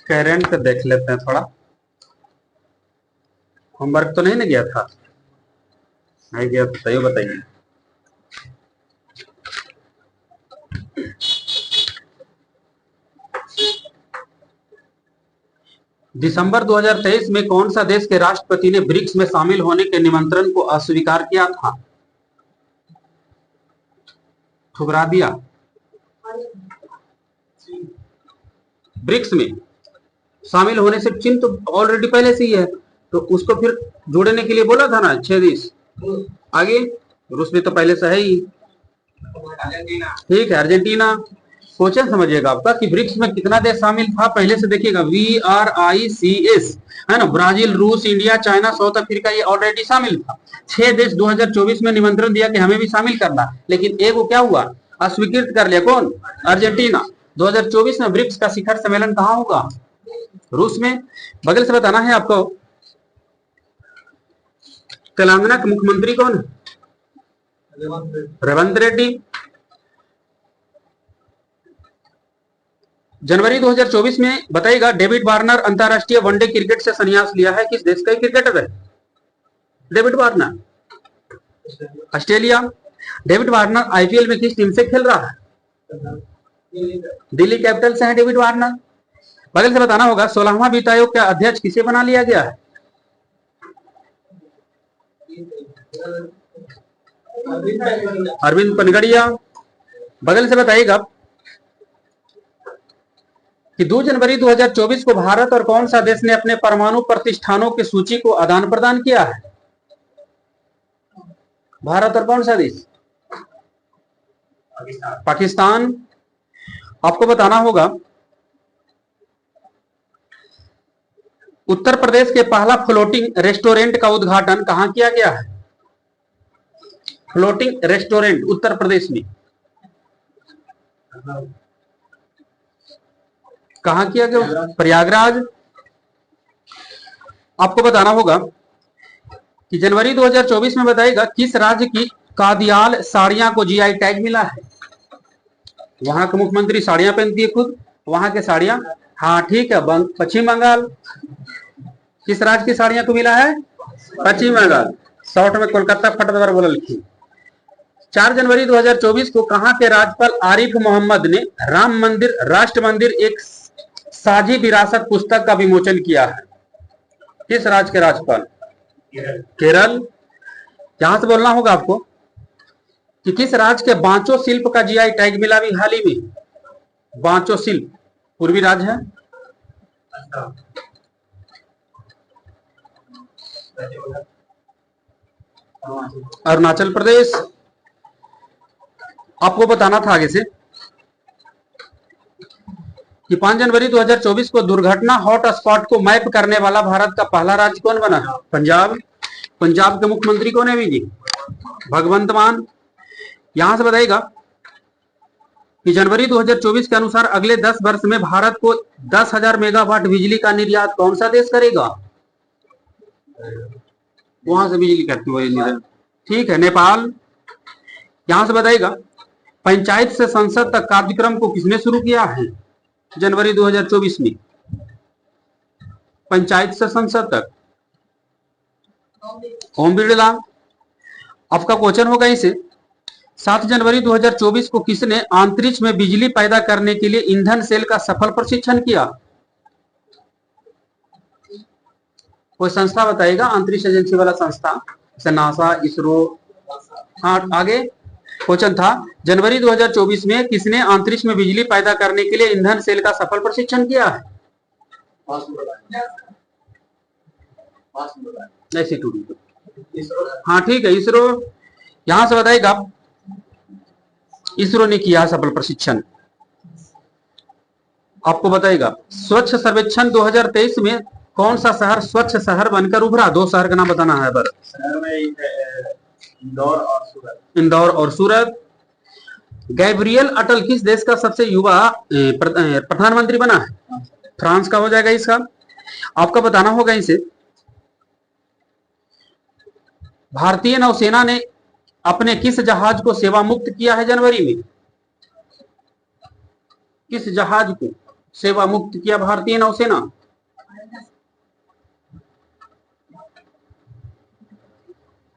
करंट देख लेते हैं थोड़ा। होमवर्क तो नहीं ना गया था? नहीं गया तो सही बताइए। दिसंबर 2023 में कौन सा देश के राष्ट्रपति ने ब्रिक्स में शामिल होने के निमंत्रण को अस्वीकार किया था? ठुकरा दिया। ब्रिक्स में शामिल होने से चीन तो ऑलरेडी पहले से ही है, तो उसको फिर जोड़ने के लिए बोला था ना 6 देश। आगे रूस भी तो पहले से है ही। ठीक है, अर्जेंटीना। क्वेश्चन समझिएगा आपका कि ब्रिक्स में कितना देश शामिल था पहले से देखिएगा। VRICS है ना, ब्राजील, रूस, इंडिया, चाइना, साउथ अफ्रीका, ये ऑलरेडी शामिल था। 6 देश 2024 में निमंत्रण दिया कि हमें भी शामिल करना, लेकिन एक वो क्या हुआ, अस्वीकृत कर लिया। कौन? अर्जेंटीना। 2024 में ब्रिक्स का शिखर सम्मेलन कहाँ होगा? रूस में। बगल से बताना है आपको तेलंगाना के मुख्यमंत्री कौन है? रेवंत रेड्डी। जनवरी 2024 में बताइएगा, डेविड वार्नर अंतरराष्ट्रीय वनडे क्रिकेट से संन्यास लिया है। किस देश का क्रिकेटर है David Warner? Australia. David Warner IPL में किस टीम से खेल रहा है? दिल्ली कैपिटल से है डेविड वार्नर। बगल से बताना होगा, 16वां वित्त आयोग का अध्यक्ष किसे बना लिया गया है? अरविंद पनगड़िया। बगल से बताइएगा कि 2 जनवरी 2024 को भारत और कौन सा देश ने अपने परमाणु प्रतिष्ठानों की सूची को आदान प्रदान किया है? भारत और कौन सा देश? पाकिस्तान। आपको बताना होगा, उत्तर प्रदेश के पहला फ्लोटिंग रेस्टोरेंट का उद्घाटन कहां किया गया है? फ्लोटिंग रेस्टोरेंट उत्तर प्रदेश में कहां किया गया? प्रयागराज। आपको बताना होगा कि जनवरी 2024 में बताइएगा, किस राज्य की कादियाल साड़ियां को जीआई टैग मिला है? वहां के मुख्यमंत्री साड़ियां पहनती है खुद, वहां के साड़ियां। हाँ ठीक है, पश्चिम बंगाल। किस राज्य की साड़ियां को मिला है? पश्चिम बंगाल। शॉर्ट में कोलकाता फटदवर बोल लिखी। 4 जनवरी 2024 को कहां के राज्यपाल आरिफ मोहम्मद ने राम मंदिर राष्ट्र मंदिर एक साझी विरासत पुस्तक का विमोचन किया है? किस राज्य के राज्यपाल? केरल। यहां से बोलना होगा आपको कि किस राज्य के बांचो शिल्प का जीआई टैग मिला भी हाल ही में? बांचो शिल्प पूर्वी राज्य है। अरुणाचल प्रदेश। आपको बताना था आगे से कि 5 जनवरी 2024 को दुर्घटना हॉट स्पॉट को मैप करने वाला भारत का पहला राज्य कौन बना? पंजाब। पंजाब के मुख्यमंत्री कौन है जी? भगवंत मान। यहां से बताइएगा कि जनवरी 2024 के अनुसार अगले 10 वर्ष में भारत को 10,000 मेगावाट बिजली का निर्यात कौन सा देश करेगा? वहां से बिजली करती हुई। ठीक है, नेपाल। यहां से बताइएगा, पंचायत से संसद तक कार्यक्रम को किसने शुरू किया है जनवरी 2024 में? पंचायत से संसद तक ओम बिरला। आपका क्वेश्चन होगा इसे, 7 जनवरी 2024 को किसने अंतरिक्ष में बिजली पैदा करने के लिए ईंधन सेल का सफल प्रशिक्षण किया? कोई संस्था बताएगा, अंतरिक्ष एजेंसी वाला संस्था, जैसे नासा, इसरो। हाँ, आगे क्वेश्चन था, जनवरी 2024 में किसने अंतरिक्ष में बिजली पैदा करने के लिए ईंधन सेल का सफल प्रशिक्षण किया है? ऐसी टूटी। हाँ ठीक है, इसरो। यहां से बताएगा, इसरो ने किया सफल प्रशिक्षण। आपको बताएगा, स्वच्छ सर्वेक्षण 2023 में कौन सा शहर स्वच्छ शहर बनकर उभरा? 2 शहर का नाम बताना है। इंदौर और सूरत। गैब्रियल अटल किस देश का सबसे युवा प्रधानमंत्री बना है? फ्रांस का हो जाएगा इसका। आपका बताना होगा इसे, भारतीय नौसेना ने अपने किस जहाज को सेवा मुक्त किया है जनवरी में? किस जहाज को सेवा मुक्त किया भारतीय नौसेना?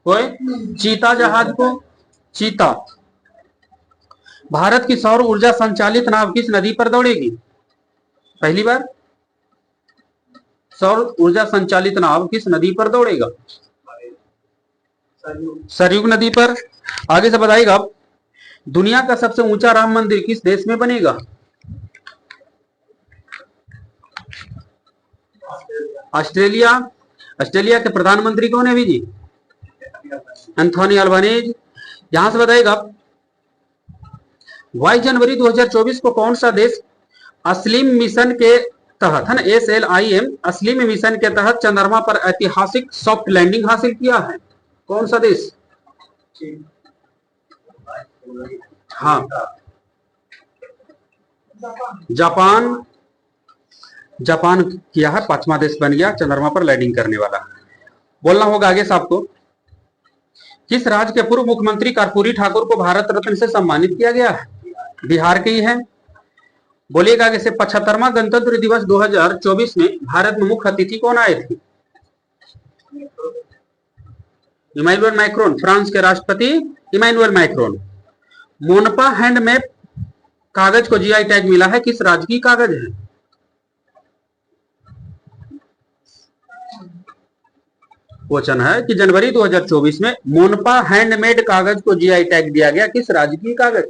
कोई? चीता जहाज को। चीता। भारत की सौर ऊर्जा संचालित नाव किस नदी पर दौड़ेगी? पहली बार सौर ऊर्जा संचालित नाव किस नदी पर दौड़ेगा? सरयू नदी पर। आगे से बताइएगा, दुनिया का सबसे ऊंचा राम मंदिर किस देश में बनेगा? ऑस्ट्रेलिया। ऑस्ट्रेलिया के प्रधानमंत्री कौन है भी जी? Anthony Albanese. यहां से बताइएगा, 22 जनवरी 2024 को कौन सा देश अस्लिम मिशन के तहत है ना, SLIM अस्लिम मिशन के तहत चंद्रमा पर ऐतिहासिक सॉफ्ट लैंडिंग हासिल किया है? कौन सा देश? हाँ, जापान। जापान किया है, 5वां देश बन गया चंद्रमा पर लैंडिंग करने वाला। बोलना होगा आगे से आपको किस राज्य के पूर्व मुख्यमंत्री कर्पूरी ठाकुर को भारत रत्न से सम्मानित किया गया है? बिहार की है। बोलिएगा कि 75वां गणतंत्र दिवस 2024 में भारत में मुख्य अतिथि कौन आए थे? इमैनुअल मैक्रोन, फ्रांस के राष्ट्रपति इमैनुअल मैक्रोन। मोनपा हैंडमेड कागज को जीआई टैग मिला है, किस राज्य की कागज है? क्वेश्चन है कि जनवरी 2024 में मोनपा हैंडमेड कागज को जीआई टैग दिया गया, किस राज्य की कागज?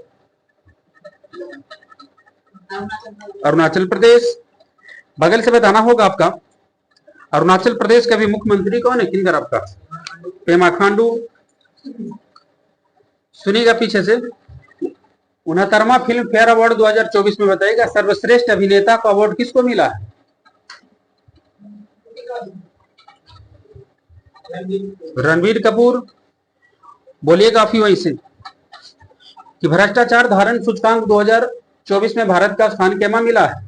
अरुणाचल प्रदेश। बगल से बताना होगा आपका, अरुणाचल प्रदेश का भी मुख्यमंत्री कौन है? किंगर आपका पेमा खांडू। सुनिएगा पीछे से, 69वां फिल्म फेयर अवार्ड 2024 में बताइएगा सर्वश्रेष्ठ अभिनेता का अवार्ड किसको मिला है? रणबीर कपूर। बोलिएगा आप ही वहीं से कि भ्रष्टाचार धारण सूचकांक 2024 में भारत का स्थान केमा मिला है?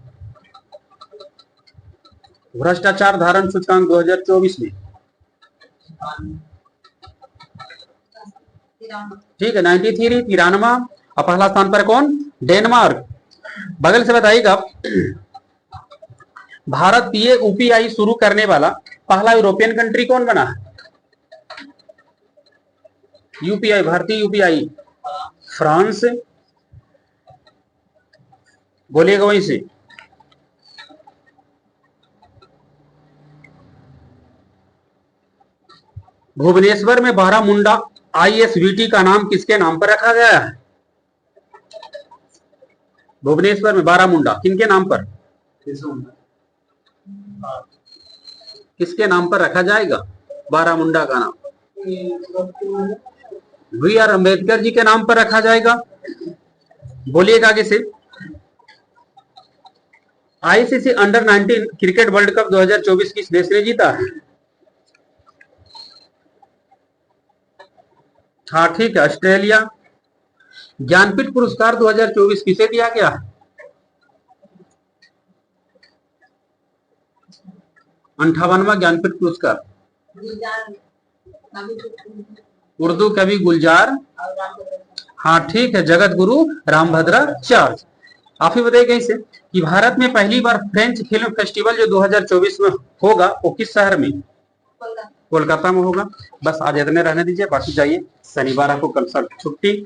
भ्रष्टाचार धारण सूचकांक 2024 में, ठीक है 93, 93। और पहला स्थान पर कौन? डेनमार्क। बगल से बताइएगा, भारत यूपीआई शुरू करने वाला पहला यूरोपियन कंट्री कौन बना है? यूपीआई, भारतीय यूपीआई, फ्रांस। बोलिएगा वहीं से। भुवनेश्वर में बारामुंडा आईएसबीटी का नाम किसके नाम पर रखा गया है? भुवनेश्वर में बारामुंडा किनके नाम पर, किसके नाम पर रखा जाएगा बारामुंडा का नाम? बी.आर. अम्बेडकर जी के नाम पर रखा जाएगा। बोलिएगा आगे से। ICC under 19 cricket world cup 2024 किस देश ने जीता है? हाँ ठीक है, ऑस्ट्रेलिया। ज्ञानपीठ पुरस्कार 2024 किसे दिया गया है? 58वां ज्ञानपीठ पुरस्कार उर्दू कवि गुलजार, हाँ ठीक है, जगत गुरु रामभद्राचार्य। आप ही बताइए कैसे कि भारत में पहली बार फ्रेंच फिल्म फेस्टिवल जो 2024 में होगा वो किस शहर में? कोलकाता में होगा। बस आज इतने रहने दीजिए, बाकी जाइए, शनिवार आपको कल छुट्टी।